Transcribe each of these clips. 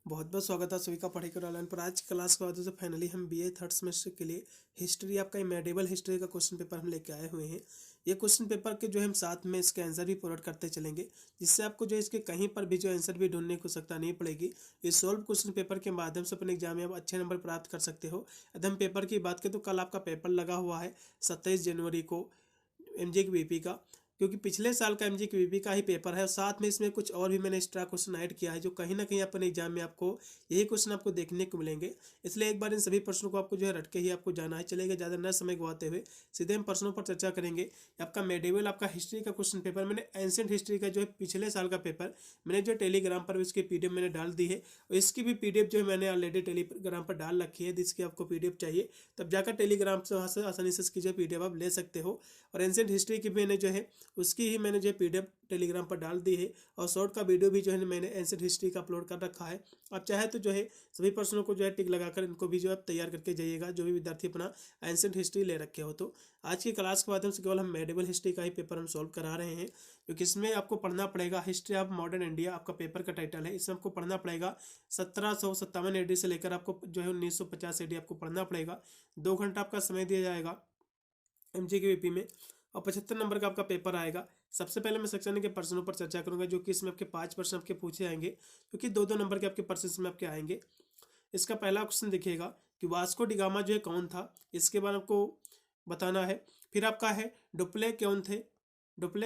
बहुत बहुत स्वागत है सभी का पढ़ाई कर ऑनलाइन पर। आज की क्लास के बाद फाइनली हम बीए थर्ड सेमेस्टर के लिए हिस्ट्री आपका मेडिवल हिस्ट्री का क्वेश्चन पेपर हम लेके आए हुए हैं। ये क्वेश्चन पेपर के हम साथ में इसके आंसर भी प्रोवाइड करते चलेंगे, जिससे आपको इसके कहीं पर भी आंसर भी ढूंढने को सकता नहीं पड़ेगी। इस सॉल्व क्वेश्चन पेपर के माध्यम से अपने एग्जाम में आप अच्छे नंबर प्राप्त कर सकते हो। यदि हम पेपर की बात करें तो कल आपका पेपर लगा हुआ है 27 जनवरी को एमजीक्यूवीपी का, क्योंकि पिछले साल का एमजीक्यूवीपी का ही पेपर है और साथ में इसमें कुछ और भी मैंने एक्स्ट्रा क्वेश्चन ऐड किया है, जो कहीं ना कहीं अपने एग्जाम में आपको यही क्वेश्चन आपको देखने को मिलेंगे। इसलिए एक बार इन सभी प्रश्नों को आपको रट के ही आपको जाना है। चलेगा ज़्यादा न समय गवाते हुए सीधे हम प्रश्नों पर चर्चा करेंगे। आपका मेडिवल आपका हिस्ट्री का क्वेश्चन पेपर मैंने एंशिएंट हिस्ट्री का पिछले साल का पेपर मैंने टेलीग्राम पर इसकी पीडीएफ मैंने डाल दी है, और इसकी भी पीडीएफ मैंने ऑलरेडी टेलीग्राम पर डाल रखी है। जिसकी आपको पीडीएफ चाहिए तब जाकर टेलीग्राम से वहाँ से आसानी से इसकी पीडीएफ आप ले सकते हो। और एंशिएंट हिस्ट्री की मैंने उसकी ही मैंने पीडीएफ टेलीग्राम पर डाल दी है, और शॉर्ट का वीडियो भी मैंने एंशिएंट हिस्ट्री का अपलोड कर रखा है। आप चाहे तो सभी प्रश्नों को टिक लगाकर इनको भी आप तैयार करके जाइएगा, जो भी विद्यार्थी अपना एंशिएंट हिस्ट्री ले रखे हो। तो आज की क्लास के माध्यम से केवल हम मेडिवल हिस्ट्री का ही पेपर हम सॉल्व करा रहे हैं, क्योंकि इसमें आपको पढ़ना पड़ेगा हिस्ट्री ऑफ मॉडर्न इंडिया। आपका पेपर का टाइटल है, इसमें आपको पढ़ना पड़ेगा 1757 एडी से लेकर आपको 1950 एडी आपको पढ़ना पड़ेगा। 2 घंटा आपका समय दिया जाएगा एमजीक्यूवीपी में, और 75 नंबर का आपका पेपर आएगा। सबसे पहले मैं सेक्शन के प्रश्नों पर चर्चा करूंगा, जो कि इसमें आपके 5 प्रश्न आपके पूछे जाएंगे, क्योंकि 2-2 नंबर के आपके प्रश्न इसमें आपके आएंगे। इसका पहला क्वेश्चन देखिएगा कि वास्को डिगामा कौन था, इसके बारे में आपको बताना है। फिर आपका है डुप्ले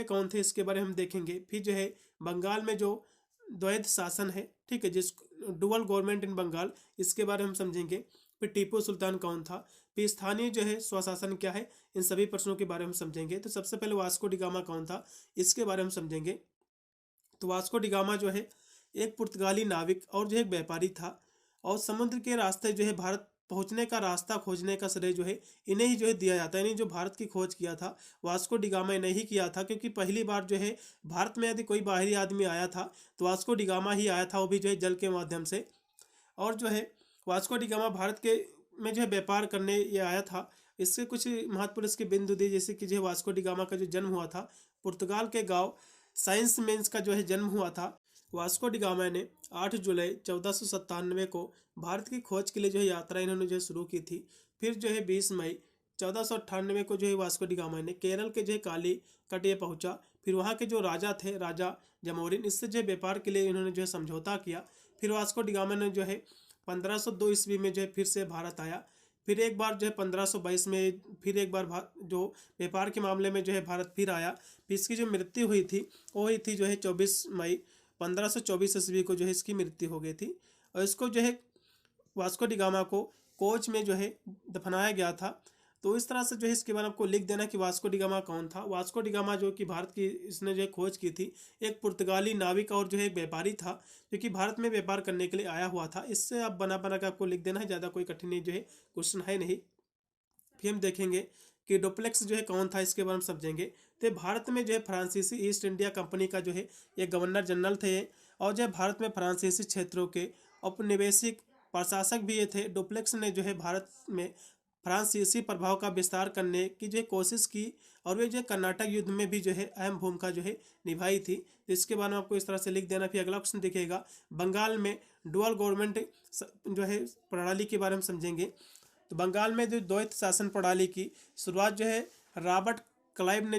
कौन थे, इसके बारे में हम देखेंगे। फिर बंगाल में द्वैध शासन है, ठीक है, जिस डुअल गवर्नमेंट इन बंगाल, इसके बारे में हम समझेंगे। फिर टीपू सुल्तान कौन था, फिर स्थानीय स्वशासन क्या है, इन सभी प्रश्नों के बारे में समझेंगे। तो सबसे पहले वास्को डिगामा कौन था, इसके बारे में समझेंगे। तो वास्को डिगामा एक पुर्तगाली नाविक और एक व्यापारी था, और समुद्र के रास्ते भारत पहुंचने का रास्ता खोजने का श्रेय इन्हें ही दिया जाता है। इन्हें भारत की खोज किया था वास्को डिगामा ने ही किया था, क्योंकि पहली बार भारत में यदि कोई बाहरी आदमी आया था तो वास्को डिगामा ही आया था, वो भी जल के माध्यम से। और वास्को डिगामा भारत के में व्यापार करने ये आया था। इससे कुछ महत्वपूर्ण इसके बिंदु दिए, जैसे कि वास्को डिगामा का जन्म हुआ था पुर्तगाल के गांव साइंस मेंस का जन्म हुआ था। वास्को डिगामा ने 8 जुलाई 1497 को भारत की खोज के लिए यात्रा इन्होंने शुरू की थी। फिर 20 मई 1498 को वास्को डिगामा ने केरल के काली कट पहुंचा। फिर वहाँ के राजा थे, राजा जमोरिन, इससे व्यापार के लिए इन्होंने समझौता किया। फिर वास्को डिगामा ने 1502 ईस्वी में फिर से भारत आया। फिर एक बार 1522 में फिर एक बार व्यापार के मामले में भारत फिर आया। फिर इसकी मृत्यु हुई थी वो हुई थी 24 मई 1524 ईस्वी को इसकी मृत्यु हो गई थी। और इसको वास्को डिगामा को कोच में दफनाया गया था। तो इस तरह से इसके बारे में आपको लिख देना कि वास्को डिगामा कौन था। वास्को डिगामा कि भारत की इसने खोज की थी, एक पुर्तगाली नाविक और एक व्यापारी था, जो कि भारत में व्यापार करने के लिए आया हुआ था। इससे आप बना के आपको लिख देना है, ज़्यादा कोई कठिन क्वेश्चन है नहीं। फिर हम देखेंगे कि डुप्लेक्स कौन था, इसके बारे में समझेंगे। तो भारत में फ्रांसीसी ईस्ट इंडिया कंपनी का ये गवर्नर जनरल थे, और भारत में फ्रांसीसी क्षेत्रों के औपनिवेशिक प्रशासक भी ये थे। डुप्लेक्स ने भारत में फ्रांसीसी प्रभाव का विस्तार करने की कोशिश की, और वे कर्नाटक युद्ध में भी अहम भूमिका निभाई थी। इसके बारे में आपको इस तरह से लिख देना। फिर अगला क्वेश्चन दिखेगा बंगाल में डुअल गवर्नमेंट प्रणाली के बारे में समझेंगे। तो बंगाल में द्वैत शासन प्रणाली की शुरुआत रॉबर्ट क्लाइव ने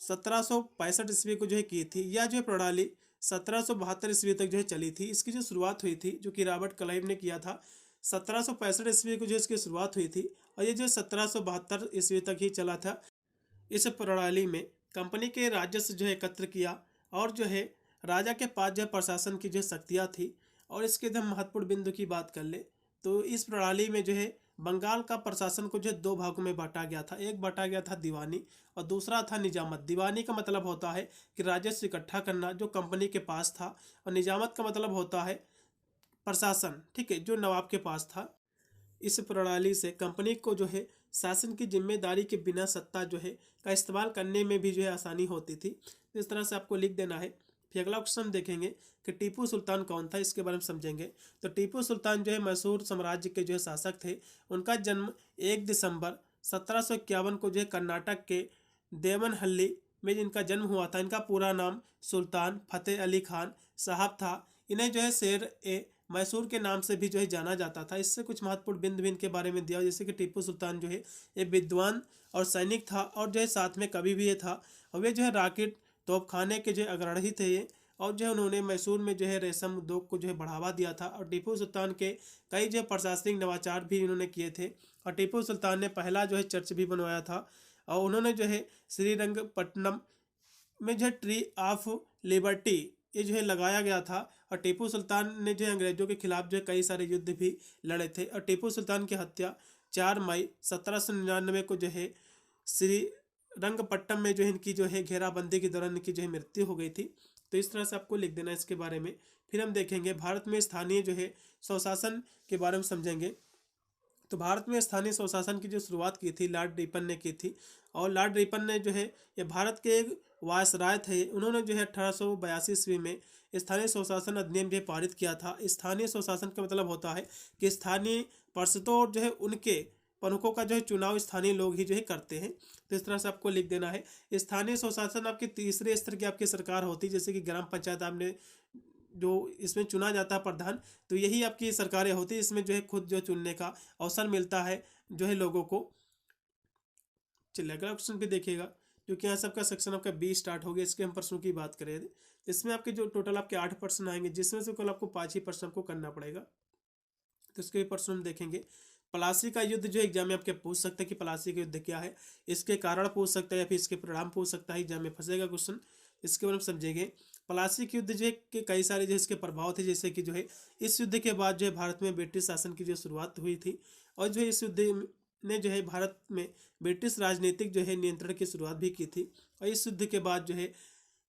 1765 ईस्वी को की थी। यह प्रणाली 1772 ईस्वी तक चली थी। इसकी शुरुआत हुई थी, जो कि रॉबर्ट क्लाइव ने किया था। 1765 ईस्वी को इसकी शुरुआत हुई थी, और ये 1772 ईस्वी तक ही चला था। इस प्रणाली में कंपनी के राजस्व एकत्र किया, और राजा के पास प्रशासन की शक्तियाँ थी। और इसके महत्वपूर्ण बिंदु की बात कर ले तो इस प्रणाली में बंगाल का प्रशासन को 2 भागों में बांटा गया था। एक बांटा गया था दीवानी, और दूसरा था निजामत। दीवानी का मतलब होता है कि राजस्व इकट्ठा करना जो कंपनी के पास था, और निजामत का मतलब होता है प्रशासन, ठीक है, जो नवाब के पास था। इस प्रणाली से कंपनी को शासन की जिम्मेदारी के बिना सत्ता का इस्तेमाल करने में भी आसानी होती थी। इस तरह से आपको लिख देना है। फिर अगला क्वेश्चन देखेंगे कि टीपू सुल्तान कौन था, इसके बारे में समझेंगे। तो टीपू सुल्तान मैसूर साम्राज्य के शासक थे। उनका जन्म 1 दिसंबर 1751 को कर्नाटक के देवनहल्ली में इनका जन्म हुआ था। इनका पूरा नाम सुल्तान फतेह अली खान साहब था। इन्हें शेर ए मैसूर के नाम से भी जो है जाना जाता था। इससे कुछ महत्वपूर्ण बिंदु भी इनके बारे में दिया, जैसे कि टीपू सुल्तान जो है एक विद्वान और सैनिक था और जो है साथ में कवि भी ये था, और वे जो है रॉकेट तोपखाने के जो है अग्रणी थे ये, और जो है उन्होंने मैसूर में जो है रेशम उद्योग को जो है बढ़ावा दिया था। और टीपू सुल्तान के कई जो है प्रशासनिक नवाचार भी इन्होंने किए थे। और टीपू सुल्तान ने पहला जो है चर्च भी बनवाया था, और उन्होंने जो है श्रीरंगपट्टनम में जो है ट्री ऑफ लिबर्टी ये जो है लगाया गया था। और टीपू सुल्तान ने जो है अंग्रेजों के खिलाफ जो है कई सारे युद्ध भी लड़े थे। और टीपू सुल्तान की हत्या 4 मई 1799 को जो है श्रीरंगपट्टनम में जो है इनकी जो है घेराबंदी के दौरान इनकी जो है मृत्यु हो गई थी। तो इस तरह से आपको लिख देना इसके बारे में। फिर हम देखेंगे भारत में स्थानीय जो है स्वशासन के बारे में समझेंगे। तो भारत में स्थानीय स्वशासन की जो शुरुआत की थी लॉर्ड रिपन ने की थी। और लॉर्ड रिपन ने जो है ये भारत के एक वायसराय थे, उन्होंने जो है 1882 ईस्वी में स्थानीय स्वशासन अधिनियम जो है पारित किया था। स्थानीय स्वशासन का मतलब होता है कि स्थानीय परिषदों और जो है उनके प्रमुखों का जो है चुनाव स्थानीय लोग ही जो है करते हैं। तो इस तरह से आपको लिख देना है। स्थानीय स्वशासन आपके तीसरे स्तर की आपकी सरकार होती है, जैसे कि ग्राम पंचायत आपने जो इसमें चुना जाता है प्रधान, तो यही आपकी सरकारें होती है। इसमें जो है खुद जो चुनने का अवसर मिलता है जो है लोगों को। चलिए अगला क्वेश्चन भी देखिएगा, क्योंकि यहाँ सबका सेक्शन आपका 20 स्टार्ट हो गया। इसके हम प्रश्नों की बात करें, इसमें आपके जो टोटल आपके 8 प्रश्न आएंगे, जिसमें से कल आपको 5 ही प्रश्न आपको करना पड़ेगा। तो इसके प्रश्न हम देखेंगे। प्लासी का युद्ध जो एग्जाम में आपके पूछ सकते हैं कि प्लासी का युद्ध क्या है, इसके कारण पूछ सकता है या फिर इसके परिणाम पूछ सकता है, एग्जाम में फंसेगा क्वेश्चन। इसके बारे में समझेंगे। प्लासी के युद्ध जो है के कई सारे जो इसके प्रभाव थे, जैसे कि जो है इस युद्ध के बाद जो है भारत में ब्रिटिश शासन की जो शुरुआत हुई थी, और जो है इस युद्ध ने जो है भारत में ब्रिटिश राजनीतिक जो है नियंत्रण की शुरुआत भी की थी। और इस युद्ध के बाद जो है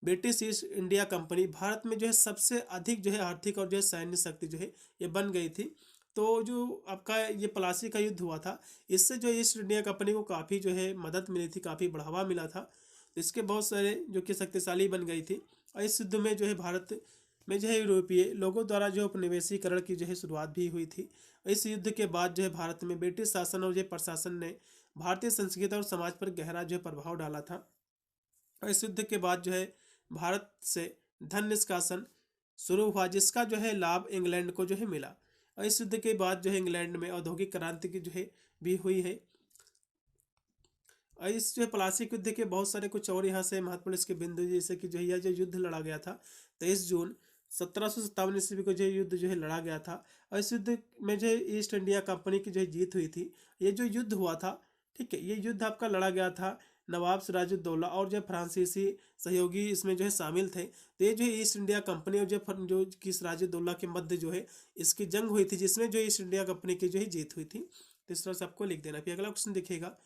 British east India company Bharat में जो है सबसे अधिक जो है आर्थिक और जो है सैन्य शक्ति जो है ये बन गई थी। तो जो आपका ये प्लासी का युद्ध हुआ था, इससे जो ईस्ट इंडिया कंपनी को काफ़ी जो है मदद मिली थी, काफ़ी बढ़ावा मिला था। इसके बहुत सारे जो कि शक्तिशाली बन गई थी। और इस युद्ध में जो है भारत में जो है यूरोपीय लोगों द्वारा जो उपनिवेशीकरण की जो है शुरुआत भी हुई थी। इस युद्ध के बाद जो है भारत में ब्रिटिश शासन और जो प्रशासन ने भारतीय संस्कृति और समाज पर गहरा जो है प्रभाव डाला था। और इस युद्ध के बाद जो है भारत से धन निष्कासन शुरू हुआ, जिसका जो है लाभ इंग्लैंड को जो है मिला। और इस युद्ध के बाद जो है इंग्लैंड में औद्योगिक क्रांति की जो है भी हुई है। और इस जो है प्लासी युद्ध के बहुत सारे कुछ और यहाँ से महत्वपूर्ण इसके बिंदु, जैसे कि जो है यह जो युद्ध लड़ा गया था 23 जून 1757 ईस्वी को जो युद्ध जो है लड़ा गया था। और इस युद्ध में जो है ईस्ट इंडिया कंपनी की जो है जीत हुई थी। ये जो युद्ध हुआ था, ठीक है, ये युद्ध आपका लड़ा गया था नवाब सिराजुद्दौला और जो फ्रांसीसी सहयोगी इसमें जो है शामिल थे। तो ये जो है ईस्ट इंडिया कंपनी और जो कि सिराजुद्दौला के मध्य जो है इसकी जंग हुई थी, जिसमें जो ईस्ट इंडिया कंपनी की जो है जीत हुई थी। तो इस तरह से आपको लिख देना। फिर अगला क्वेश्चन देखिएगा।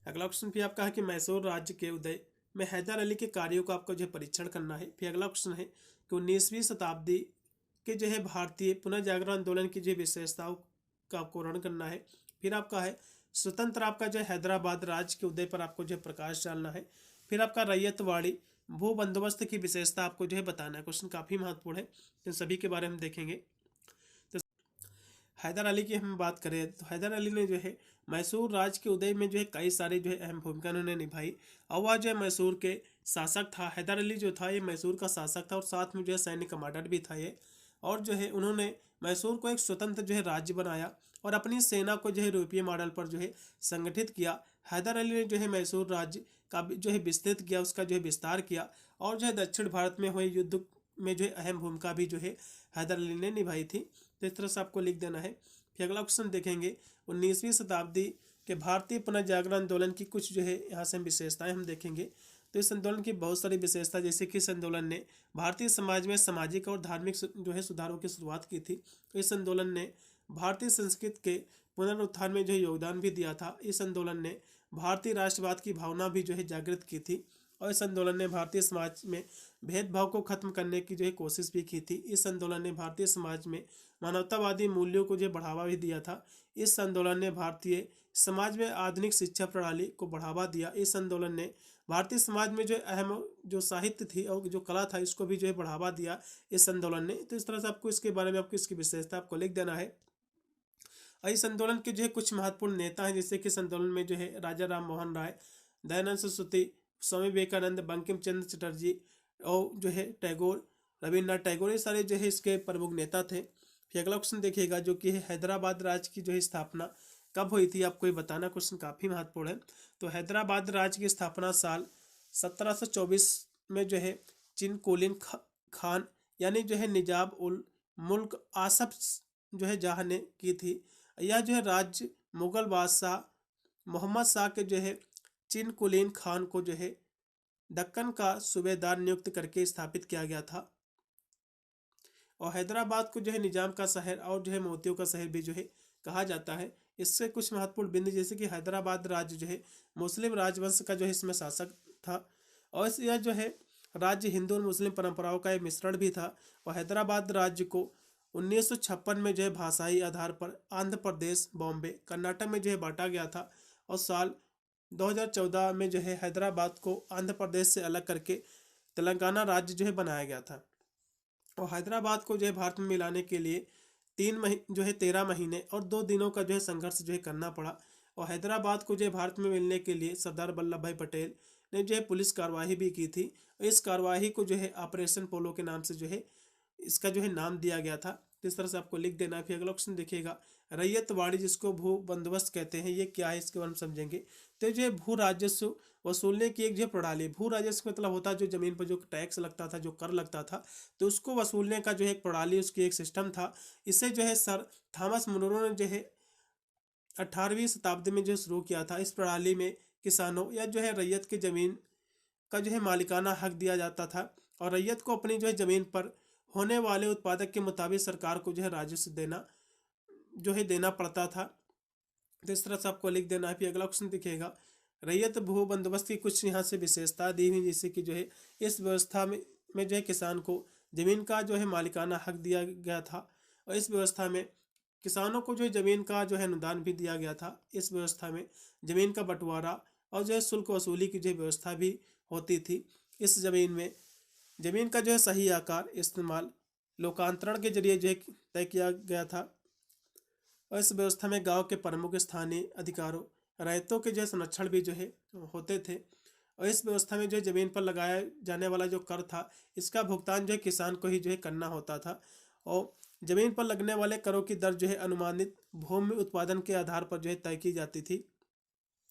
अगला क्वेश्चन भी आपका है कि मैसूर राज्य के उदय में हैदर अली के कार्यों का आपको जो है परीक्षण करना है। फिर अगला क्वेश्चन है कि 19वीं शताब्दी के जो है भारतीय पुनर्जागरण आंदोलन की जो विशेषताओं का आपको वर्णन करना है। फिर आपका है स्वतंत्र आपका जो है हैदराबाद राज्य के उदय पर आपको जो है प्रकाश डालना है। फिर आपका रैयतवाड़ी भू बंदोबस्त की विशेषता आपको जो है बताना है। क्वेश्चन काफ़ी महत्वपूर्ण है, तो सभी के बारे में देखेंगे। तो हैदर अली की हम बात करें तो हैदर अली ने जो है मैसूर राज्य के उदय में जो है कई सारी जो है अहम भूमिका उन्होंने निभाई। और वह जो है मैसूर के शासक था। हैदर अली जो था ये मैसूर का शासक था और साथ में जो है सैन्य कमांडर भी था ये। और जो है उन्होंने मैसूर को एक स्वतंत्र जो है राज्य बनाया और अपनी सेना को जो है यूरोपीय मॉडल पर जो है संगठित किया। हैदर अली ने जो है मैसूर राज्य का जो है विस्तृत किया, उसका जो है विस्तार किया। और जो है दक्षिण भारत में हुए युद्ध में जो है अहम भूमिका भी जो है हैदर अली ने निभाई थी। तो इस तरह से आपको लिख देना है। फिर अगला क्वेश्चन देखेंगे 19वीं शताब्दी के भारतीय पुनर्जागरण आंदोलन की कुछ जो है यहाँ से विशेषताएं हम देखेंगे। तो इस आंदोलन की बहुत सारी विशेषता, जैसे कि इस आंदोलन ने भारतीय समाज में सामाजिक और धार्मिक जो है सुधारों की शुरुआत की थी। तो इस आंदोलन ने भारतीय संस्कृति के पुनरुत्थान में जो है योगदान भी दिया था। इस आंदोलन ने भारतीय राष्ट्रवाद की भावना भी जो है जागृत की थी। और इस आंदोलन ने भारतीय समाज में भेदभाव को खत्म करने की जो है कोशिश भी की थी। इस आंदोलन ने भारतीय समाज में मानवतावादी मूल्यों को जो बढ़ावा भी दिया था। इस आंदोलन ने भारतीय समाज में आधुनिक शिक्षा प्रणाली को बढ़ावा दिया। इस आंदोलन ने भारतीय समाज में जो अहम जो साहित्य थी और जो कला था, इसको भी जो है बढ़ावा दिया इस आंदोलन ने। तो इस तरह से आपको इसके बारे में आपको इसकी विशेषता आपको लिख देना है। और इस आंदोलन के जो है कुछ महत्वपूर्ण नेता हैं, जैसे कि इस आंदोलन में जो है राजा राम मोहन राय, दयानंद सरस्वती, स्वामी विवेकानंद, बंकिम चंद्र चटर्जी और जो है टैगोर, रविन्द्रनाथ टैगोर, ये सारे जो है इसके प्रमुख नेता थे। फिर अगला क्वेश्चन देखिएगा जो कि है हैदराबाद राज्य की जो है स्थापना कब हुई थी, आपको ये बताना क्वेश्चन काफ़ी महत्वपूर्ण है। तो हैदराबाद राज्य की स्थापना साल 1724 में जो है चिनकुलिन खान यानी जो है निजाम उल मुल्क आसफ जो है जहाँ ने की थी। यह जो है राज्य मुगल बादशाह मोहम्मद शाह के जो है चिनकुलिन खान को जो है दक्कन का सूबेदार नियुक्त करके स्थापित किया गया था। और हैदराबाद को जो है निजाम का शहर और जो है मोतियों का शहर भी जो है कहा जाता है। इससे कुछ महत्वपूर्ण बिंदु जैसे कि हैदराबाद राज्य जो है मुस्लिम राजवंश का जो है इसमें शासक था और यह जो है राज्य हिंदू और मुस्लिम परंपराओं का एक मिश्रण भी था। और हैदराबाद राज्य को 1956 में जो है भाषाई आधार पर आंध्र प्रदेश, बॉम्बे, कर्नाटक में जो है बांटा गया था। और साल 2014 में जो है हैदराबाद को आंध्र प्रदेश से अलग करके तेलंगाना राज्य जो है बनाया गया था। और हैदराबाद को जो है भारत में मिलाने के लिए 13 महीने और 2 दिनों का जो है संघर्ष जो है करना पड़ा। और हैदराबाद को जो है भारत में मिलने के लिए सरदार वल्लभ भाई पटेल ने जो है पुलिस कार्यवाही भी की थी। इस कार्यवाही को जो है ऑपरेशन पोलो के नाम से जो है इसका जो है नाम दिया गया था। तो इस तरह से आपको लिख देना है। फिर अगला क्वेश्चन देखिएगा रैयतवाड़ी जिसको भू बंदोबस्त कहते हैं ये क्या है, इसके बारे में समझेंगे। तो जो है भू राजस्व वसूलने की एक जो प्रणाली, भू राजस्व मतलब होता है जो जमीन पर जो टैक्स लगता था, जो कर लगता था, तो उसको वसूलने का जो है एक प्रणाली, उसकी एक सिस्टम था। इसे जो है सर थॉमस मुनरो ने जो है 18वीं शताब्दी में जो शुरू किया था। इस प्रणाली में किसानों या जो है रैयत की जमीन का जो है मालिकाना हक दिया जाता था और रैयत को अपनी जो है जमीन पर होने वाले उत्पादक के मुताबिक सरकार को जो है राजस्व देना पड़ता था। तो इस तरह से आपको लिख देना है। फिर अगला क्वेश्चन दिखेगा रैयत भू बंदोबस्त की कुछ यहाँ से विशेषता दी हुई, जैसे कि जो है इस व्यवस्था में जो है किसान को जमीन का जो है मालिकाना हक दिया गया था और इस व्यवस्था में किसानों को जो है जमीन का जो है अनुदान भी दिया गया था। इस व्यवस्था में जमीन का बंटवारा और जो है शुल्क वसूली की जो है व्यवस्था भी होती थी। इस जमीन का जो है सही आकार इस्तेमाल लोकांतरण के जरिए जो है तय किया गया था। और इस व्यवस्था में गांव के प्रमुख स्थानीय अधिकारों रैयतों के जो है संरक्षण भी जो है होते थे। और इस व्यवस्था में जो है जमीन पर लगाया जाने वाला जो कर था इसका भुगतान जो है किसान को ही जो है करना होता था। और जमीन पर लगने वाले करों की दर जो है अनुमानित भूमि उत्पादन के आधार पर जो है तय की जाती थी।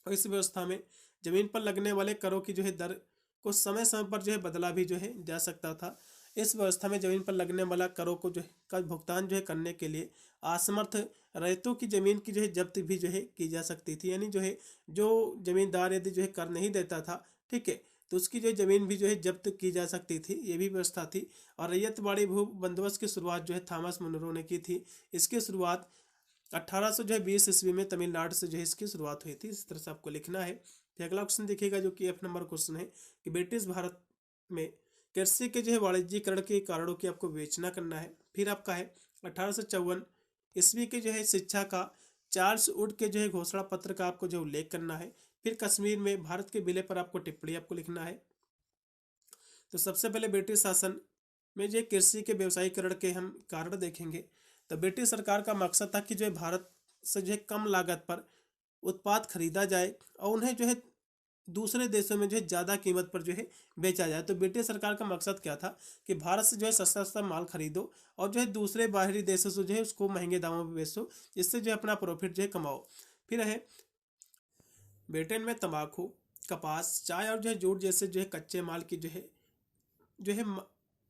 और इस व्यवस्था में जमीन पर लगने वाले करों की जो है दर को समय समय पर जो है बदला भी जो है जा सकता था। इस व्यवस्था में जमीन पर लगने वाला करों को जो है का भुगतान जो है करने के लिए असमर्थ रैयतों की जमीन की जो है जब्त भी जो है की जा सकती थी। यानी जो जमींदार यदि जो है कर नहीं देता था, ठीक है, तो उसकी जो जमीन भी जो है जब्त की जा सकती थी, ये भी व्यवस्था थी। और रैयतवाड़ी भू बंदोबस्त की शुरुआत जो है थॉमस मुनरो ने की थी। इसकी शुरुआत 1820 ईस्वी में तमिलनाडु से जो है इसकी शुरुआत हुई थी। इस तरह से आपको लिखना है। फिर अगला क्वेश्चन देखिएगा जो कि F नंबर क्वेश्चन है कि ब्रिटिश भारत में कृषि के जो है वाणिज्यीकरण के कारणों की आपको विवेचना करना है। फिर आपका है 1854 ईस्वी के जो है शिक्षा का चार्ल्स वुड के जो है घोषणा पत्र का आपको जो उल्लेख करना है। फिर कश्मीर में भारत के विलय पर आपको टिप्पणी आपको लिखना है। तो सबसे पहले ब्रिटिश शासन में जो कृषि के व्यवसायीकरण के हम कारण देखेंगे। तो ब्रिटिश सरकार का मकसद था कि जो है भारत से जो है कम लागत पर उत्पाद खरीदा जाए और उन्हें जो है दूसरे देशों में जो है ज़्यादा कीमत पर जो है बेचा जाए। तो ब्रिटिश सरकार का मकसद क्या था कि भारत से जो है सस्ता सस्ता माल खरीदो और जो है दूसरे बाहरी देशों से जो है उसको महंगे दामों पर बेचो, इससे जो है अपना प्रॉफिट जो है कमाओ। फिर है ब्रिटेन में तंबाकू, कपास, चाय और जो है जूट जैसे जो है कच्चे माल की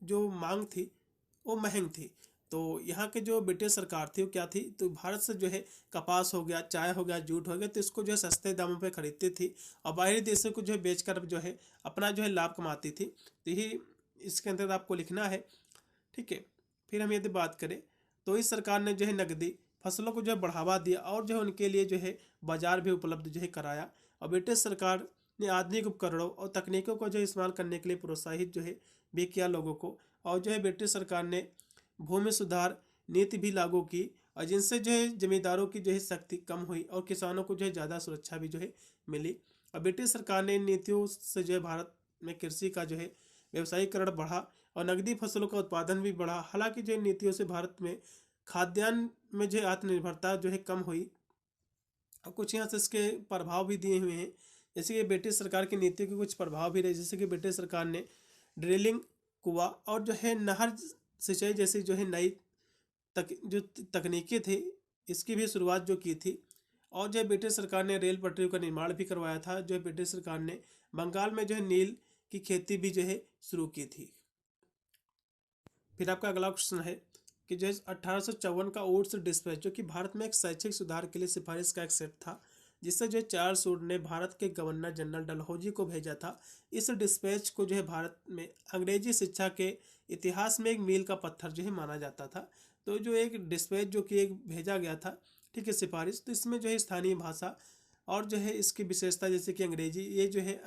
जो मांग थी वो महंग थी। तो यहाँ के जो ब्रिटिश सरकार थी वो क्या थी, तो भारत से जो है कपास हो गया, चाय हो गया, जूट हो गया, तो इसको जो है सस्ते दामों पे खरीदती थी और बाहरी देशों को जो है बेचकर जो है अपना जो है लाभ कमाती थी। तो यही इसके अंदर आपको लिखना है, ठीक है। फिर हम यदि बात करें तो इस सरकार ने जो है नकदी फसलों को जो है बढ़ावा दिया और जो है उनके लिए जो है बाजार भी उपलब्ध जो है कराया। और ब्रिटिश सरकार ने आधुनिक उपकरणों और तकनीकों को जो इस्तेमाल करने के लिए प्रोत्साहित जो है भी किया लोगों को। और जो है ब्रिटिश सरकार ने भूमि सुधार नीति भी लागू की और जिनसे जो है जमींदारों की जो है शक्ति कम हुई और किसानों को जो है ज़्यादा सुरक्षा भी जो है मिली। और ब्रिटिश सरकार ने इन नीतियों से जो है भारत में कृषि का जो है व्यवसायीकरण बढ़ा और नकदी फसलों का उत्पादन भी बढ़ा। हालांकि जो इन नीतियों से भारत में खाद्यान्न में जो है आत्मनिर्भरता जो है कम हुई और कुछ यहाँ से इसके प्रभाव भी दिए हुए हैं। जैसे कि ब्रिटिश सरकार की नीतियों के कुछ प्रभाव भी रहे, जैसे कि ब्रिटिश सरकार ने ड्रिलिंग, कुआं और जो है नहर सिंचाई जैसी जो है नई जो तकनीकी थी इसकी भी शुरुआत जो की थी। और जो ब्रिटिश सरकार ने रेल पटरियों का निर्माण भी करवाया था। जो ब्रिटिश सरकार ने बंगाल में जो है नील की खेती भी जो है शुरू की थी। फिर आपका अगला क्वेश्चन है कि जो 1854 का वुड्स डिस्पैच, जो कि भारत में एक शैक्षिक सुधार के लिए सिफारिश का एक सेट था, जिससे जो चार्ल्स वुड ने भारत के गवर्नर जनरल डलहौजी को भेजा था। इस डिस्पैच को जो है भारत में अंग्रेजी शिक्षा के इतिहास में एक मील का पत्थर जो है माना जाता था। तो जो एक डिस्पैच जो कि एक भेजा गया था, ठीक है, सिफारिश, तो इसमें जो है स्थानीय भाषा और जो है इसकी विशेषता जैसे कि अंग्रेजी, ये जो है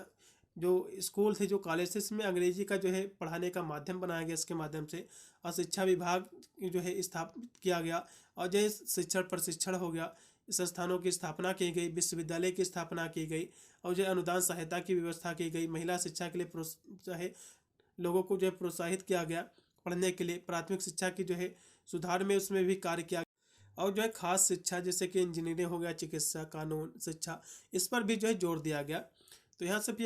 जो स्कूल थे, जो कॉलेज थे, इसमें अंग्रेजी का जो है पढ़ाने का माध्यम बनाया गया। इसके माध्यम से और शिक्षा विभाग जो है स्थापित किया गया और जो शिक्षण प्रशिक्षण हो गया, संस्थानों की स्थापना की गई, विश्वविद्यालय की स्थापना की गई और जो अनुदान सहायता की व्यवस्था की गई। महिला शिक्षा के लिए चाहे लोगों को जो है प्रोत्साहित किया गया पढ़ने के लिए। प्राथमिक शिक्षा की जो है सुधार में उसमें भी कार्य किया और जो है खास शिक्षा जैसे कि इंजीनियरिंग हो गया, चिकित्सा, कानून, शिक्षा, इस पर भी जो है जोर दिया गया। तो यहाँ से फिर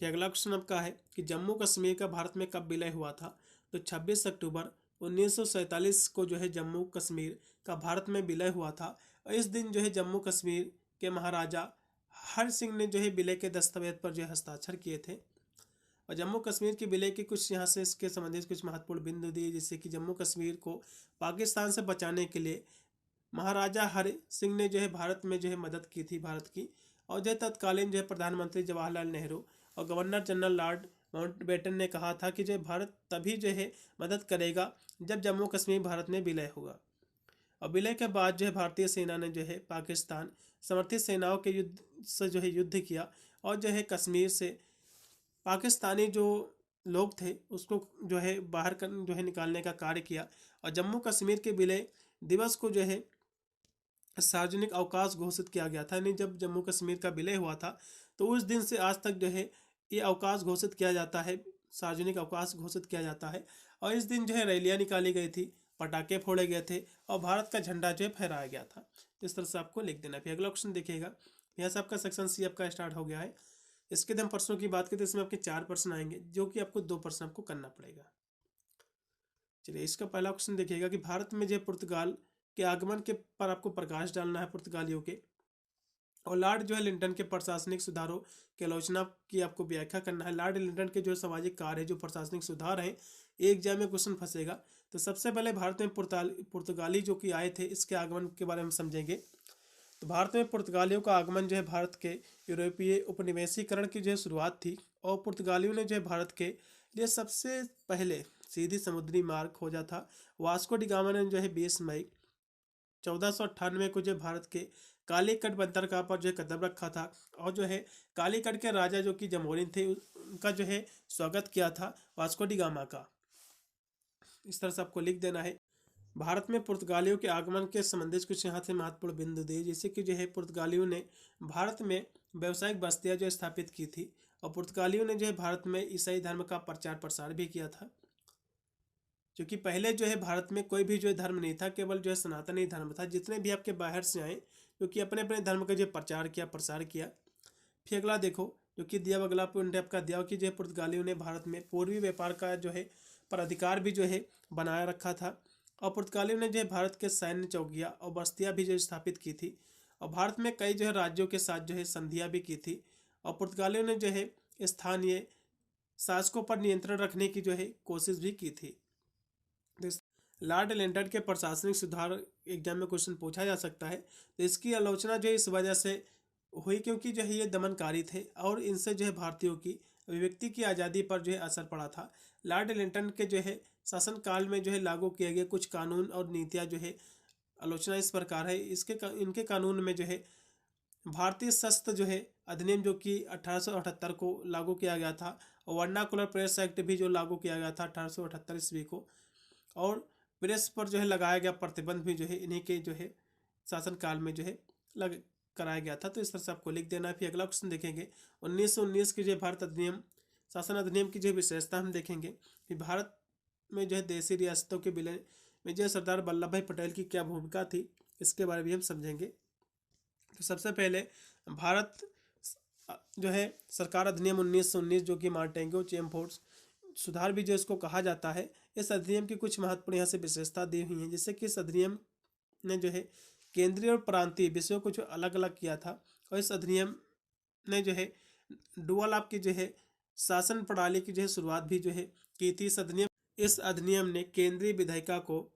अगला क्वेश्चन आपका है कि जम्मू कश्मीर का भारत में कब विलय हुआ था। तो 26 अक्टूबर 1947 को जो है जम्मू कश्मीर का भारत में विलय हुआ था। और इस दिन जो है जम्मू कश्मीर के महाराजा हर सिंह ने जो है विलय के दस्तावेज पर जो है हस्ताक्षर किए थे। और जम्मू कश्मीर के विलय के कुछ यहाँ से इसके संबंधित कुछ महत्वपूर्ण बिंदु दिए, जैसे कि जम्मू कश्मीर को पाकिस्तान से बचाने के लिए महाराजा हरि सिंह ने जो है भारत में जो है मदद की थी भारत की। और जो तत्कालीन जो है प्रधानमंत्री जवाहरलाल नेहरू और गवर्नर जनरल लॉर्ड माउंटबेटन ने कहा था कि जो भारत तभी जो है मदद करेगा जब जम्मू कश्मीर भारत में विलय होगा। और विलय के बाद जो है भारतीय सेना ने जो है पाकिस्तान समर्थित सेनाओं के युद्ध से जो है युद्ध किया और जो है कश्मीर से पाकिस्तानी जो लोग थे उसको जो है बाहर कर जो है निकालने का कार्य किया। और जम्मू कश्मीर के विलय दिवस को जो है सार्वजनिक अवकाश घोषित किया गया था। यानी जब जम्मू कश्मीर का विलय हुआ था तो उस दिन से आज तक जो है ये अवकाश घोषित किया जाता है, सार्वजनिक अवकाश घोषित किया जाता है। और इस दिन जो है रैलियाँ निकाली गई थी, पटाखे फोड़े गए थे और भारत का झंडा जो है फहराया गया था। तो इस तरह से आपको लिख देना। फिर अगला क्वेश्चन देखिएगा, यहाँ से आपका सेक्शन सी आपका स्टार्ट हो गया है। इसके हम प्रश्नों की बात करें तो इसमें आपके 4 प्रश्न आएंगे, जो कि आपको 2 प्रश्न आपको करना पड़ेगा। चलिए, इसका पहला क्वेश्चन देखिएगा कि भारत में जो पुर्तगाल के आगमन के पर आपको प्रकाश डालना है, पुर्तगालियों के। और लॉर्ड जो है लिंटन के प्रशासनिक सुधारों की आलोचना की आपको व्याख्या करना है। लॉर्ड लिंटन के जो सामाजिक कार्य है, जो प्रशासनिक सुधार हैं, एक एग्जाम में क्वेश्चन फंसेगा। तो सबसे पहले भारत में पुर्तगाली जो कि आए थे, इसके आगमन के बारे में समझेंगे। तो भारत में पुर्तगालियों का आगमन जो है भारत के यूरोपीय उपनिवेशीकरण की जो है शुरुआत थी। और पुर्तगालियों ने जो है भारत के लिए सबसे पहले सीधी समुद्री मार्ग खोजा था। वास्को डी गामा ने जो है 20 मई 1498 को जो भारत के कालीकट बंदरगाह पर जो है कदम रखा था। और जो है कालीकट के राजा जो कि जमोरिन थे, उनका जो है स्वागत किया था वास्को डी गामा का। इस तरह से आपको लिख देना है। भारत में पुर्तगालियों के आगमन के संबंधित कुछ यहाँ से महत्वपूर्ण बिंदु दिए, जैसे कि जो है पुर्तगालियों ने भारत में व्यावसायिक बस्तियाँ जो स्थापित की थी। और पुर्तगालियों ने जो है भारत में ईसाई धर्म का प्रचार प्रसार भी किया था, क्योंकि पहले जो है भारत में कोई भी जो है धर्म नहीं था, केवल जो है सनातनी धर्म था। जितने भी आपके बाहर से आए, क्योंकि अपने अपने धर्म का जो प्रचार किया, प्रसार किया। फिर अगला देखो, जो कि दिया अगला पॉइंट आपका दिया कि जो है पुर्तगालियों ने भारत में पूर्वी व्यापार का जो है पर अधिकार भी जो है बनाए रखा था। और पुर्तगालियों ने जो है भारत के सैन्य चौकियाँ और बस्तियाँ भी जो स्थापित की थी। और भारत में कई जो है राज्यों के साथ जो है संधियाँ भी की थी। और पुर्तगालियों ने जो है स्थानीय शासकों पर नियंत्रण रखने की जो है कोशिश भी की थी। लॉर्ड लिंटन के प्रशासनिक सुधार एग्जाम में क्वेश्चन पूछा जा सकता है। तो इसकी आलोचना जो है इस वजह से हुई क्योंकि जो है ये दमनकारी थे और इनसे जो है भारतीयों की अभिव्यक्ति की आज़ादी पर जो है असर पड़ा था। लॉर्ड लिंटन के जो है शासनकाल में जो है लागू किए गए कुछ कानून और नीतियाँ जो है आलोचना इस प्रकार है। इनके कानून में जो है भारतीय शस्त्र जो है अधिनियम जो कि 1878 को लागू किया गया था। और वर्नाकुलर प्रेस एक्ट भी जो लागू किया गया था 1878 ईस्वी को। और प्रेस पर जो है लगाया गया प्रतिबंध भी जो है इन्हीं के जो है शासनकाल में जो है कराया गया था। तो इस तरह से आपको लिख देना है। फिर अगला क्वेश्चन देखेंगे 1919 की जो भारत अधिनियम शासन अधिनियम की जो विशेषता हम देखेंगे। फिर भारत में जो है देशी रियासतों के विलय में जो सरदार वल्लभ भाई पटेल की क्या भूमिका थी, इसके बारे में हम समझेंगे। तो सबसे पहले भारत जो है सरकार अधिनियम 1919 जो कि मार्टेंगो चेमफोर्ड सुधार भी जो इसको कहा जाता है, इस अधिनियम की कुछ महत्वपूर्ण यहाँ से विशेषता दी हुई हैं, जैसे कि इस अधिनियम ने जो है केंद्रीय और प्रांतीय विषयों को जो अलग अलग किया था। और इस अधिनियम ने जो है डुअल आपकी जो है शासन प्रणाली की जो है शुरुआत भी जो है की थी। इस अधिनियम ने केंद्रीय विधायिका को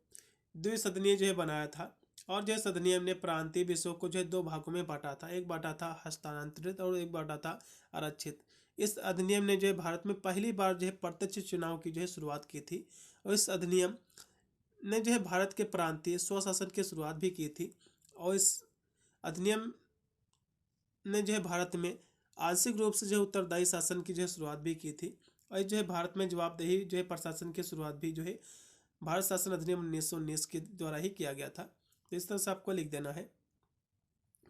द्विसदनीय जो है बनाया था। और जो इस अधिनियम ने प्रांतीय विषयों को जो है दो भागों में बांटा था, एक बांटा था हस्तांतरित और एक बांटा था आरक्षित। इस अधिनियम ने जो है भारत में पहली बार जो है प्रत्यक्ष चुनाव की जो है शुरुआत की थी। और इस अधिनियम ने जो है भारत के प्रांतीय स्वशासन की शुरुआत भी की थी। और इस अधिनियम ने जो है भारत में आंशिक रूप से जो उत्तरदायी शासन की जो है शुरुआत भी की थी। और जो है भारत में जवाबदेही जो है प्रशासन की शुरुआत भी जो है भारत शासन अधिनियम 1919 के द्वारा ही किया गया था। तो इस तरह से आपको लिख देना है।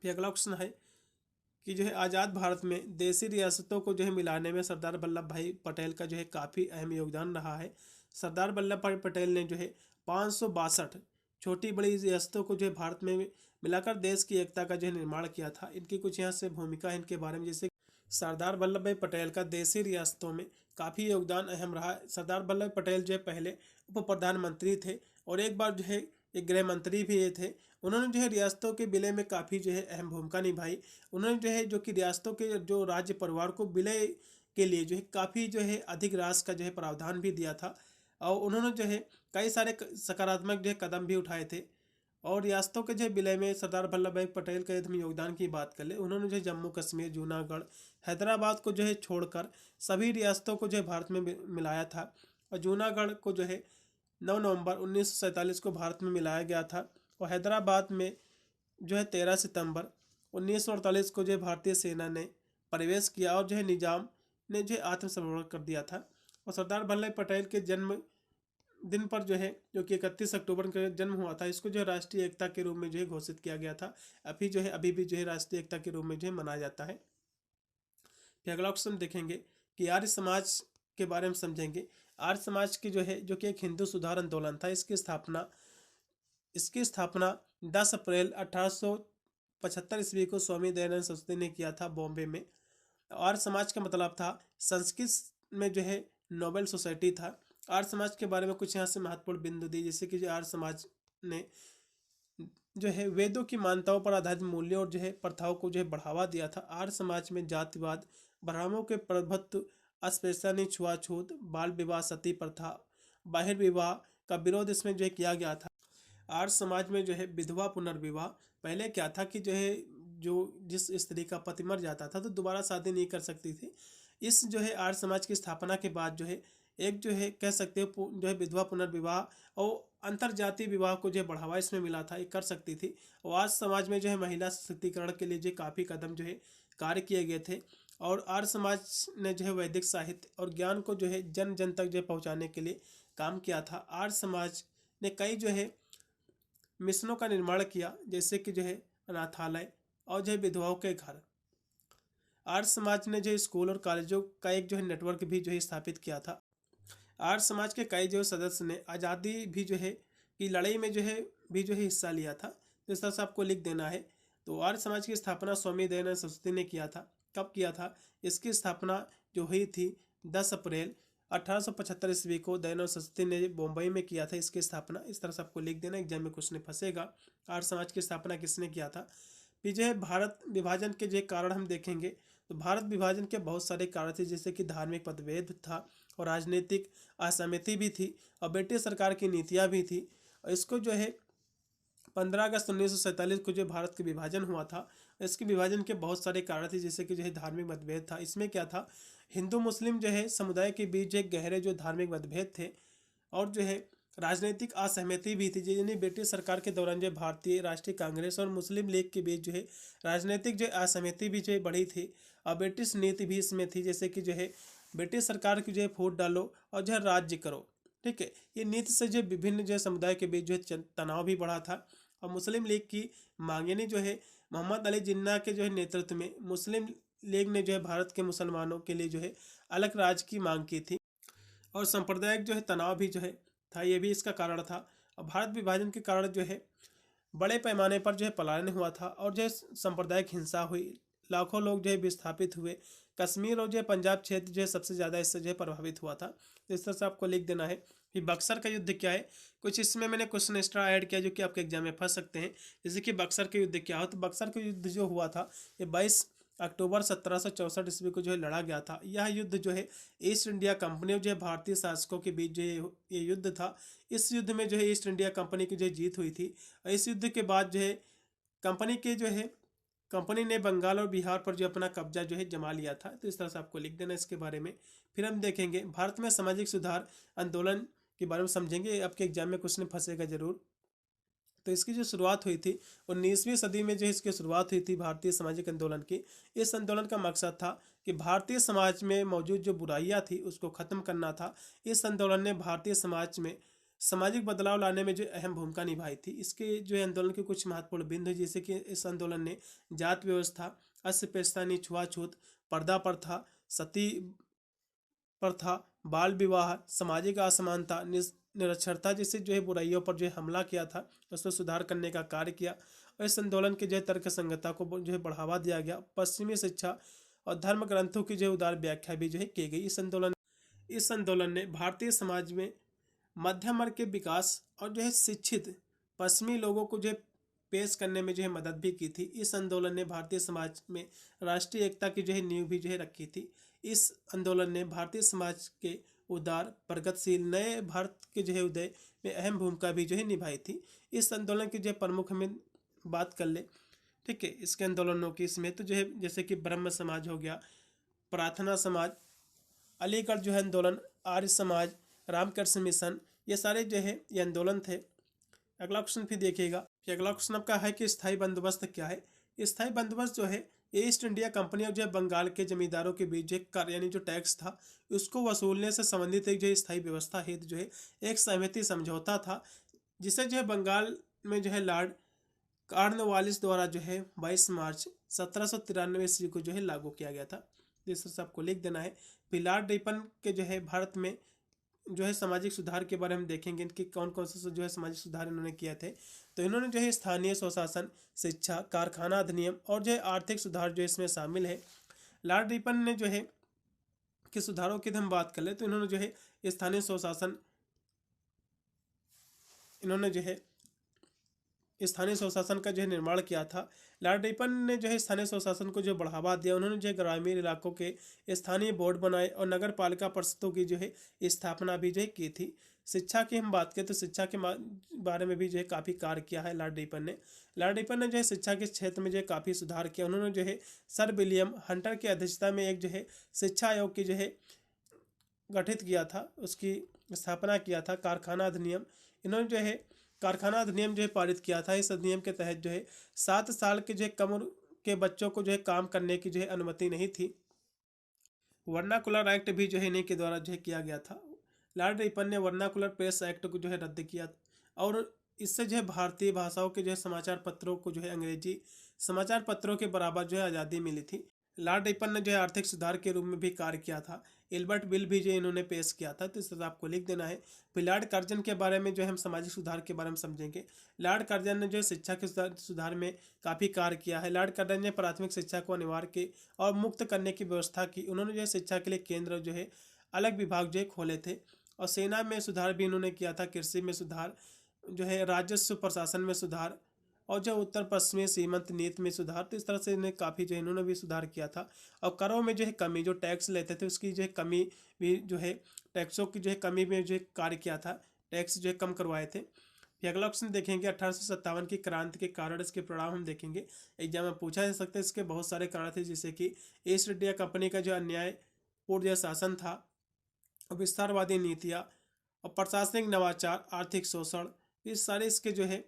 फिर अगला क्वेश्चन है कि जो है आज़ाद भारत में देशी रियासतों को जो है मिलाने में सरदार वल्लभ भाई पटेल का जो है काफ़ी अहम योगदान रहा है। सरदार वल्लभ भाई पटेल ने जो है 562 छोटी बड़ी रियासतों को जो है भारत में मिलाकर देश की एकता का जो है निर्माण किया था। इनकी कुछ यहाँ से भूमिका है इनके बारे में, जैसे सरदार वल्लभ भाई पटेल का देशी रियासतों में काफ़ी योगदान अहम रहा। सरदार वल्लभ पटेल जो है पहले उप प्रधानमंत्री थे और एक बार जो है एक गृह मंत्री भी ये थे। उन्होंने जो है रियासतों के विलय में काफ़ी जो है अहम भूमिका निभाई। उन्होंने जो है जो कि रियासतों के जो राज्य परिवार को विलय के लिए जो है काफ़ी जो है अधिक राशि का जो है प्रावधान भी दिया था। और उन्होंने जो है कई सारे सकारात्मक जो है कदम भी उठाए थे। और रियासतों के जो विलय में सरदार वल्लभ भाई पटेल के यदि हम योगदान की बात कर ले, उन्होंने जो है जम्मू कश्मीर, जूनागढ़, हैदराबाद को जो है छोड़कर सभी रियासतों को जो है भारत में मिलाया था। और जूनागढ़ को जो है 9 नवंबर 1947 को भारत में मिलाया गया था। और हैदराबाद में जो है 13 सितंबर 1948 को जो है भारतीय सेना ने प्रवेश किया और जो है निजाम ने जो है आत्मसमर्पण कर दिया था। और सरदार वल्लभ पटेल के जन्म दिन पर जो है जो कि 31 अक्टूबर का जन्म हुआ था, इसको जो है राष्ट्रीय एकता के रूप में जो है घोषित किया गया था। अभी भी जो है राष्ट्रीय एकता के रूप में जो है मनाया जाता है। फिर अगला क्वेश्चन देखेंगे कि आर्य समाज के बारे में समझेंगे। आर्य समाज की जो है जो कि एक हिंदू सुधार आंदोलन था, इसकी स्थापना 10 अप्रैल 1875 ईस्वी को स्वामी दयानंद सरस्वती ने किया था बॉम्बे में। आर्य समाज का मतलब था संस्कृत में जो है नोबेल सोसाइटी था। आर्य समाज के बारे में कुछ यहाँ से महत्वपूर्ण बिंदु दी, जैसे कि जो आर्य समाज ने जो है वेदों की मान्यताओं पर आधारित मूल्यों और जो है प्रथाओं को जो है बढ़ावा दिया था। आर्य समाज में जातिवाद, ब्राह्मणों के प्रभुत्व, अस्पृश्यता, छुआछूत, बाल विवाह, सती प्रथा, बाहिर विवाह का विरोध इसमें जो है किया गया था। आर्य समाज में जो है विधवा पुनर्विवाह, पहले क्या था कि जो है जो जिस स्त्री का पति मर जाता था तो दोबारा शादी नहीं कर सकती थी। इस जो है आर्य समाज की स्थापना के बाद जो है एक जो है कह सकते हो जो है विधवा पुनर्विवाह और अंतरजातीय विवाह को जो है बढ़ावा इसमें मिला था, ये कर सकती थी। और आर्य समाज में जो है महिला सशक्तिकरण के लिए जो काफ़ी कदम जो है कार्य किए गए थे। और आर्य समाज ने जो है वैदिक साहित्य और ज्ञान को जो है जन जन तक जो है पहुँचाने के लिए काम किया था। आर्य समाज ने कई जो है मिशनों का निर्माण किया, जैसे कि जो है अनाथालय और जो है विधवाओं के घर। आर्य समाज ने जो स्कूल और कॉलेजों का एक जो है नेटवर्क भी जो है स्थापित किया था। आर्य समाज के कई जो सदस्य ने आज़ादी भी जो है की लड़ाई में जो है हिस्सा लिया था। तो इस तरह से आपको लिख देना है। तो आर्य समाज की स्थापना स्वामी दयानंद सरस्वती ने किया था। कब किया था? इसकी स्थापना जो हुई थी 10 अप्रैल 1875 ईस्वी को दयानंद सरस्वती ने मुंबई में किया था इसकी स्थापना। इस तरह से आपको लिख देना, एग्जाम में क्वेश्चन फंसेगा। आर्य समाज की स्थापना किसने किया था? फिर जो है भारत विभाजन के जो कारण हम देखेंगे तो भारत विभाजन के बहुत सारे कारण थे, जैसे कि धार्मिक मतभेद था और राजनीतिक असहमति भी थी और ब्रिटिश सरकार की नीतियाँ भी थी। और इसको जो है 15 अगस्त 1947 को जो भारत का विभाजन हुआ था, इसके विभाजन के बहुत सारे कारण थे, जैसे कि जो है धार्मिक मतभेद था। इसमें क्या था, हिंदू मुस्लिम जो है समुदाय के बीच एक गहरे जो धार्मिक मतभेद थे और जो है राजनीतिक असहमति भी थी। यानी ब्रिटिश सरकार के दौरान जो भारतीय राष्ट्रीय कांग्रेस और मुस्लिम लीग के बीच जो है राजनीतिक जो असहमति भी जो है बढ़ी थी और ब्रिटिश नीति भी इसमें थी, जैसे कि जो है ब्रिटिश सरकार की जो है वोट डालो और जो है राज्य करो। ठीक है, ये नीति से जो विभिन्न जो है समुदाय के बीच जो है तनाव भी बढ़ा था। और मुस्लिम लीग की मांगे जो है मोहम्मद अली जिन्ना के जो है नेतृत्व में मुस्लिम लीग ने जो है भारत के मुसलमानों के लिए जो है अलग राज्य की मांग की थी। और सांप्रदायिक जो है तनाव भी जो है था, ये भी इसका कारण था। और भारत विभाजन के कारण जो है बड़े पैमाने पर जो है पलायन हुआ था और जो है सांप्रदायिक हिंसा हुई, लाखों लोग जो है विस्थापित हुए। कश्मीर और जो है पंजाब क्षेत्र जो है सबसे ज़्यादा इससे जो है प्रभावित हुआ था। तो इस तरह से आपको लिख देना है। कि बक्सर का युद्ध क्या है। कुछ इसमें मैंने क्वेश्चन एक्स्ट्रा ऐड किया जो कि आपके एग्जाम में फंस सकते हैं। जैसे कि बक्सर का युद्ध क्या हो, तो बक्सर का युद्ध जो हुआ था ये 22 अक्टूबर 1764 ईस्वी को जो है लड़ा गया था। यह युद्ध जो है ईस्ट इंडिया कंपनी और जो है भारतीय शासकों के बीच जो है ये युद्ध था। इस युद्ध में जो है ईस्ट इंडिया कंपनी की जो है जीत हुई थी। और इस युद्ध के बाद जो है कंपनी के जो है कंपनी ने बंगाल और बिहार पर जो अपना कब्जा जो है जमा लिया था। तो इस तरह से आपको लिख देना इसके बारे में। फिर हम देखेंगे भारत में सामाजिक सुधार आंदोलन के बारे में समझेंगे, आपके एग्जाम में क्वेश्चन फंसेगा जरूर। तो इसकी जो शुरुआत हुई थी 19वीं सदी में जो इसकी शुरुआत हुई थी भारतीय सामाजिक आंदोलन की। इस आंदोलन का मकसद था कि भारतीय समाज में मौजूद जो बुराइयां थी उसको खत्म करना था। इस आंदोलन ने भारतीय समाज में सामाजिक बदलाव लाने में जो अहम भूमिका निभाई थी। इसके जो है आंदोलन के कुछ महत्वपूर्ण बिंदु, जैसे कि इस आंदोलन ने जात व्यवस्था, अस्पृश्यता, छुआछूत, पर्दा प्रथा, सती प्रथा, बाल विवाह, सामाजिक असमानता, निरक्षरता जैसे जो है बुराइयों पर जो है हमला किया था, उसमें सुधार करने का कार्य किया। और इस आंदोलन के जो है तर्क संगतता को जो है बढ़ावा दिया गया। पश्चिमी शिक्षा और धर्म ग्रंथों की जो है उदार व्याख्या भी जो है की गई। इस आंदोलन ने भारतीय समाज में मध्यम वर्ग के विकास और जो है शिक्षित पश्चिमी लोगों को जो है पेश करने में जो है मदद भी की थी। इस आंदोलन ने भारतीय समाज में राष्ट्रीय एकता की जो है नींव भी जो है रखी थी। इस आंदोलन ने भारतीय समाज के उदार प्रगतिशील नए भारत के जो है उदय में अहम भूमिका भी जो है निभाई थी। इस आंदोलन की जो है प्रमुख में बात कर ले, ठीक है, इसके आंदोलनों की इसमें तो जो है जैसे कि ब्रह्म समाज हो गया, प्रार्थना समाज, अलीगढ़ जो है आंदोलन, आर्य समाज, रामकृष्ण मिशन, ये सारे जो है ये आंदोलन थे। अगला क्वेश्चन फिर देखिएगा कि अगला क्वेश्चन आपका है कि स्थायी बंदोबस्त क्या है। स्थायी बंदोबस्त जो है ईस्ट इंडिया कंपनी और जो है बंगाल के जमींदारों के बीच जो कर यानी जो टैक्स था उसको वसूलने से संबंधित एक जो स्थायी व्यवस्था हेतु जो है एक सहमति समझौता था, जिसे जो है बंगाल में जो है लॉर्ड कॉर्नवालिस द्वारा जो है 22 मार्च 1793 ईस्वी को जो है लागू किया गया था। इस तरह से आपको लिख देना है। फिर लॉर्ड रिपन के जो है भारत में जो है सामाजिक सुधार के बारे में देखेंगे, इनके कौन कौन से जो है सामाजिक सुधार इन्होंने किए थे। तो इन्होंने जो है स्थानीय स्वशासन, शिक्षा, कारखाना अधिनियम और जो है आर्थिक सुधार जो इसमें शामिल है। लॉर्ड रिपन ने जो है के सुधारों की हम बात कर ले तो इन्होंने जो है स्थानीय स्वशासन इन्होंने जो है स्थानीय स्वशासन का जो है निर्माण किया था। लॉर्ड रिपन ने जो है स्थानीय स्वशासन को जो बढ़ावा दिया। उन्होंने जो है ग्रामीण इलाकों के स्थानीय बोर्ड बनाए और नगर पालिका परिषदों की जो है स्थापना भी जो है की थी। शिक्षा की हम बात करें तो शिक्षा के बारे में भी जो है काफ़ी कार्य किया है लॉर्ड रिपन ने। लॉर्ड रिपन ने जो है शिक्षा के क्षेत्र में जो है काफ़ी सुधार किया। उन्होंने जो है सर विलियम हंटर की अध्यक्षता में एक जो है शिक्षा आयोग की जो है गठित किया था, उसकी स्थापना किया था। कारखाना अधिनियम, इन्होंने जो है कारखाना अधिनियम जो है पारित किया था। इस अधिनियम के तहत जो है 7 साल के जो है कम उम्र के बच्चों को जो है काम करने की जो है अनुमति नहीं थी। वर्नाकुलर एक्ट भी जो है इन्हीं के द्वारा जो है किया गया था। लॉर्ड रिपन ने वर्नाकुलर प्रेस एक्ट को जो है रद्द किया और इससे जो है भारतीय भाषाओं के जो है समाचार पत्रों को जो है अंग्रेजी समाचार पत्रों के बराबर जो है आज़ादी मिली थी। लॉर्ड रिपन ने जो है आर्थिक सुधार के रूप में भी कार्य किया था। एल्बर्ट बिल भी जो इन्होंने पेश किया था, तो इस तरह आपको लिख देना है। फिर लॉर्ड कर्जन के बारे में जो है हम सामाजिक सुधार के बारे में समझेंगे। लॉर्ड कर्जन ने जो है शिक्षा के सुधार में काफ़ी कार्य किया है। लॉर्ड कर्जन ने प्राथमिक शिक्षा को अनिवार्य के और मुक्त करने की व्यवस्था की। उन्होंने जो है शिक्षा के लिए केंद्र जो है अलग विभाग जो है खोले थे और सेना में सुधार भी इन्होंने किया था। कृषि में सुधार, जो है राजस्व प्रशासन में सुधार और जो उत्तर पश्चिमी सीमांत नीति में सुधार, तो इस तरह से इन्हें काफ़ी जो है इन्होंने भी सुधार किया था। और करों में जो है कमी, जो टैक्स लेते थे उसकी जो है कमी भी जो है टैक्सों की जो है कमी में जो है कार्य किया था, टैक्स जो है कम करवाए थे। फिर अगला ऑप्शन देखेंगे 1857 की क्रांति के कारण, इसके परिणाम हम देखेंगे। एग्जाम में पूछा जा सकता है। इसके बहुत सारे कारण थे, जैसे कि ईस्ट इंडिया कंपनी का जो अन्यायपूर्ण जो शासन था और विस्तारवादी नीतियाँ और प्रशासनिक नवाचार, आर्थिक शोषण, ये सारे इसके जो है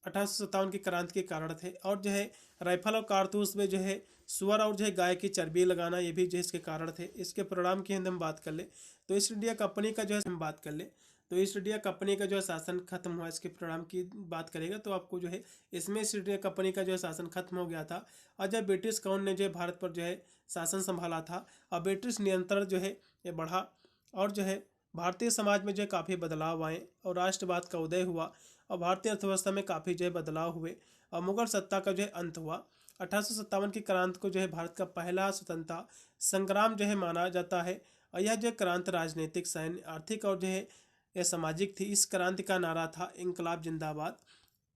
1857 की क्रांति के कारण थे। और जो है राइफल और कारतूस में जो है सुअर और जो है गाय की चर्बी लगाना, ये भी जो है इसके कारण थे। इसके परिणाम की हम बात कर ले तो ईस्ट इंडिया कंपनी का जो है हम बात कर ले तो ईस्ट इंडिया कंपनी का जो है शासन खत्म हुआ। इसके परिणाम की बात करेगा तो आपको जो है इसमें ईस्ट इंडिया कंपनी का जो है शासन खत्म हो गया था। और जब ब्रिटिश काउंट ने जो है भारत पर जो है शासन संभाला था और ब्रिटिश नियंत्रण जो है ये बढ़ा और जो है भारतीय समाज में जो है काफ़ी बदलाव आए और राष्ट्रवाद का उदय हुआ और भारतीय अर्थव्यवस्था में काफ़ी जो है बदलाव हुए और मुगल सत्ता का जो है अंत हुआ। 1857 की क्रांति को जो है भारत का पहला स्वतंत्रता संग्राम जो है माना जाता है। और यह जो क्रांति राजनीतिक, सैन्य, आर्थिक और जो है यह सामाजिक थी। इस क्रांति का नारा था इंकलाब जिंदाबाद।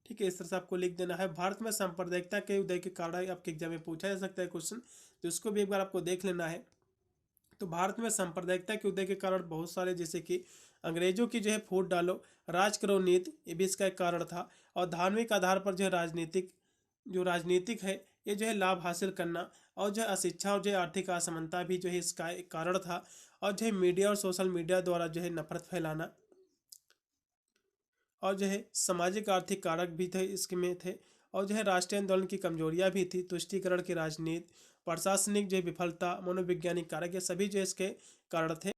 ठीक है, इस तरह से आपको लिख देना है। भारत में सांप्रदायिकता के उदय के कारण आपके एग्जाम में पूछा जा सकता है क्वेश्चन, तो इसको भी एक बार आपको देख लेना है। तो भारत में सांप्रदायिकता के उदय के कारण बहुत सारे, जैसे कि अंग्रेजों की जो है फूट डालो, राज करो नीति, ये भी इसका एक कारण था। और धार्मिक आधार पर जो है राजनीतिक है ये जो है लाभ हासिल करना, और जो है अशिक्षा और जो है आर्थिक असमानता भी जो है इसका एक कारण था। और जो है मीडिया और सोशल मीडिया द्वारा जो है नफरत फैलाना, और जो है सामाजिक आर्थिक कारक भी थे इसके में थे। और जो है राष्ट्रीय आंदोलन की कमजोरियां भी थी, तुष्टीकरण की राजनीति, प्रशासनिक जो है विफलता, मनोवैज्ञानिक कारक, ये सभी जो है इसके कारण थे।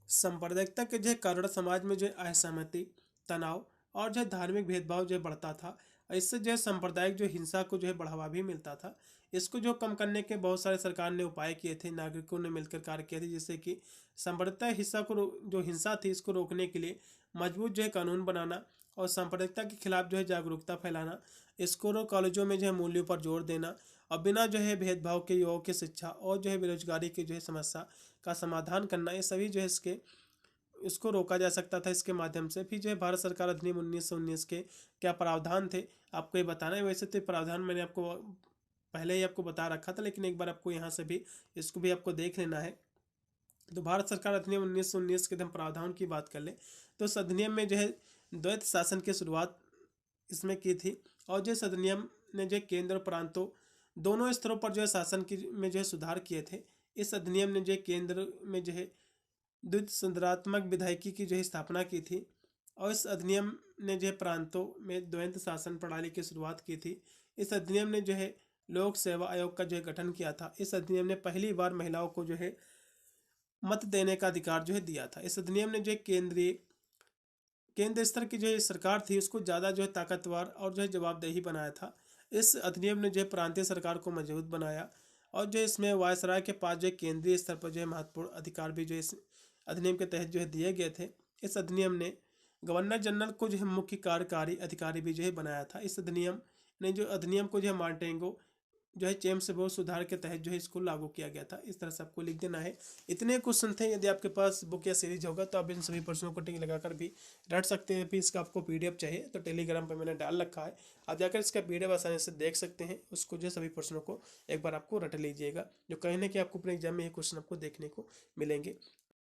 सांप्रदायिकता के जो है कारण समाज में जो है असहमति, तनाव और जो है धार्मिक भेदभाव जो है बढ़ता था। और इससे जो है सांप्रदायिक जो हिंसा को जो है बढ़ावा भी मिलता था। इसको जो कम करने के बहुत सारे सरकार ने उपाय किए थे, नागरिकों ने मिलकर कार्य किए थे, जैसे कि सांप्रदायिक हिंसा को जो हिंसा थी इसको रोकने के लिए मजबूत जो है कानून बनाना, और सांप्रदायिकता के खिलाफ जो है जागरूकता फैलाना, स्कूलों कॉलेजों में जो है मूल्यों पर जोर देना, और बिना जो है भेदभाव के युवाओं की शिक्षा और जो है बेरोजगारी की जो है समस्या का समाधान करना, ये सभी जो है इसको रोका जा सकता था इसके माध्यम से। फिर जो है भारत सरकार अधिनियम 1919 के क्या प्रावधान थे आपको ये बताना है। वैसे तो प्रावधान मैंने आपको पहले ही आपको बता रखा था, लेकिन एक बार आपको यहाँ से भी इसको भी आपको देख लेना है। तो भारत सरकार अधिनियम 1919 के हम प्रावधान की बात कर ले, तो इस अधिनियम में जो है द्वैत शासन की शुरुआत इसमें की थी। और जो इस अधिनियम ने जो केंद्र और प्रांतों दोनों स्तरों पर जो है शासन की में जो है सुधार किए थे। इस अधिनियम ने जो केंद्र में जो है द्वित संदरात्मक विधायिकी की जो है स्थापना की थी, और इस अधिनियम ने जो है प्रांतों में द्वैत शासन प्रणाली की शुरुआत की थी। इस अधिनियम ने जो है लोक सेवा आयोग का जो है गठन किया था। इस अधिनियम ने पहली बार महिलाओं को जो है मत देने का अधिकार जो है दिया था। इस अधिनियम ने जो केंद्र स्तर की जो है सरकार थी उसको ज़्यादा जो है ताकतवर और जो है जवाबदेही बनाया था। इस अधिनियम ने जो है प्रांतीय सरकार को मजबूत बनाया, और जो इसमें वायसराय के पास जो है केंद्रीय स्तर पर जो है महत्वपूर्ण अधिकार भी जो इस अधिनियम के तहत जो है दिए गए थे। इस अधिनियम ने गवर्नर जनरल को जो है मुख्य कार्यकारी अधिकारी भी जो है बनाया था। इस अधिनियम को जो है मार्टेंगो जो है चेम्स बोर्ड सुधार के तहत जो है इसको लागू किया गया था। इस तरह से आपको लिख देना है। इतने क्वेश्चन थे। यदि आपके पास बुक या सीरीज होगा तो आप इन सभी प्रश्नों को टिक लगाकर भी रट सकते हैं। फिर इसका आपको पीडीएफ चाहिए तो टेलीग्राम पर मैंने डाल रखा है, आप जाकर इसका पीडीएफ आसानी से देख सकते हैं। उसको जो सभी प्रश्नों को एक बार आपको रट लीजिएगा, जो कहीं ना कहीं आपको अपने एग्जाम में ये क्वेश्चन आपको देखने को मिलेंगे।